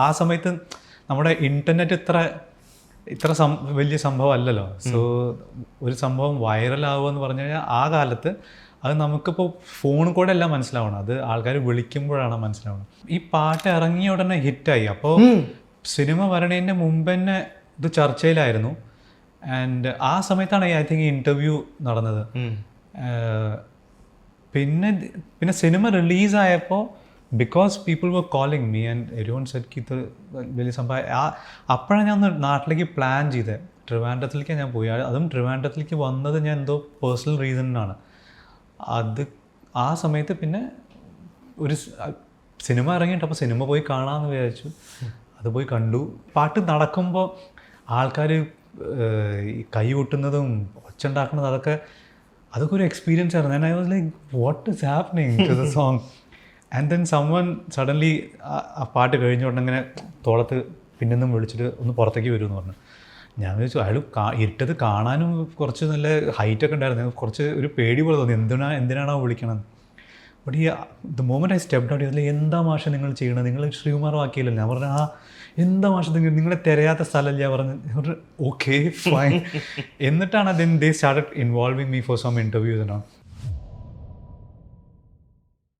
ആ സമയത്ത് നമ്മുടെ ഇൻ്റർനെറ്റ് ഇത്ര വലിയ സംഭവം അല്ലല്ലോ. സോ ഒരു സംഭവം വൈറലാവുക എന്ന് പറഞ്ഞു കഴിഞ്ഞാൽ ആ കാലത്ത് അത് നമുക്കിപ്പോൾ ഫോണിൽ കൂടെ എല്ലാം മനസ്സിലാവണം, അത് ആൾക്കാർ വിളിക്കുമ്പോഴാണ് മനസ്സിലാവണം. ഈ പാട്ട് ഇറങ്ങിയ ഉടനെ ഹിറ്റായി. അപ്പോൾ സിനിമ വരണതിൻ്റെ മുമ്പ് തന്നെ ഇത് ചർച്ചയിലായിരുന്നു. ആൻഡ് ആ സമയത്താണ് ഐ തിങ്ക് ഇൻ്റർവ്യൂ നടന്നത്. പിന്നെ സിനിമ റിലീസായപ്പോൾ because people were calling me and everyone said ഇത് വലിയ സംഭവം. അപ്പോഴാണ് ഞാൻ ഒന്ന് നാട്ടിലേക്ക് പ്ലാൻ ചെയ്തത്. ട്രിവാൻഡ്രത്തിലേക്ക് ഞാൻ പോയി. അതും ട്രിവാൻഡ്രത്തിലേക്ക് വന്നത് ഞാൻ എന്തോ പേഴ്സണൽ റീസണിനാണ്. ആ സമയത്ത് പിന്നെ ഒരു സിനിമ ഇറങ്ങിയിട്ട് അപ്പോൾ സിനിമ പോയി കാണാമെന്ന് വിചാരിച്ചു. അത് പോയി കണ്ടു. പാട്ട് നടക്കുമ്പോൾ ആൾക്കാർ കൈ കൊട്ടുന്നതും ഒച്ച ഉണ്ടാക്കുന്നതും അതൊക്കെ ഒരു എക്സ്പീരിയൻസ് ആയിരുന്നു. And I was like what is happening to the song. And then someone suddenly ആ പാട്ട് കഴിഞ്ഞുകൊണ്ടിങ്ങനെ തോളത്ത് പിന്നെന്നും വിളിച്ചിട്ട് ഒന്ന് പുറത്തേക്ക് വരുമെന്ന് പറഞ്ഞു. ഞാൻ വിചാരിച്ചു അയാൾ ഇരുട്ടത് കാണാനും കുറച്ച് നല്ല ഹൈറ്റൊക്കെ ഉണ്ടായിരുന്നു. കുറച്ച് ഒരു പേടി പോലെ തോന്നി, എന്തിനാണോ വിളിക്കണത്. But the moment I stepped out ചെയ്തില്ല, എന്താ മാഷ നിങ്ങൾ ചെയ്യണത്, നിങ്ങൾ ശ്രീകുമാർ വാക്കിയില്ലല്ലോ. ഞാൻ പറഞ്ഞു എന്താ മാഷ നിങ്ങളെ തിരയാത്ത സ്ഥലമല്ല. പറഞ്ഞു ഓക്കെ ഫൈൻ. എന്നിട്ടാണ് then they started involving me for some interviews.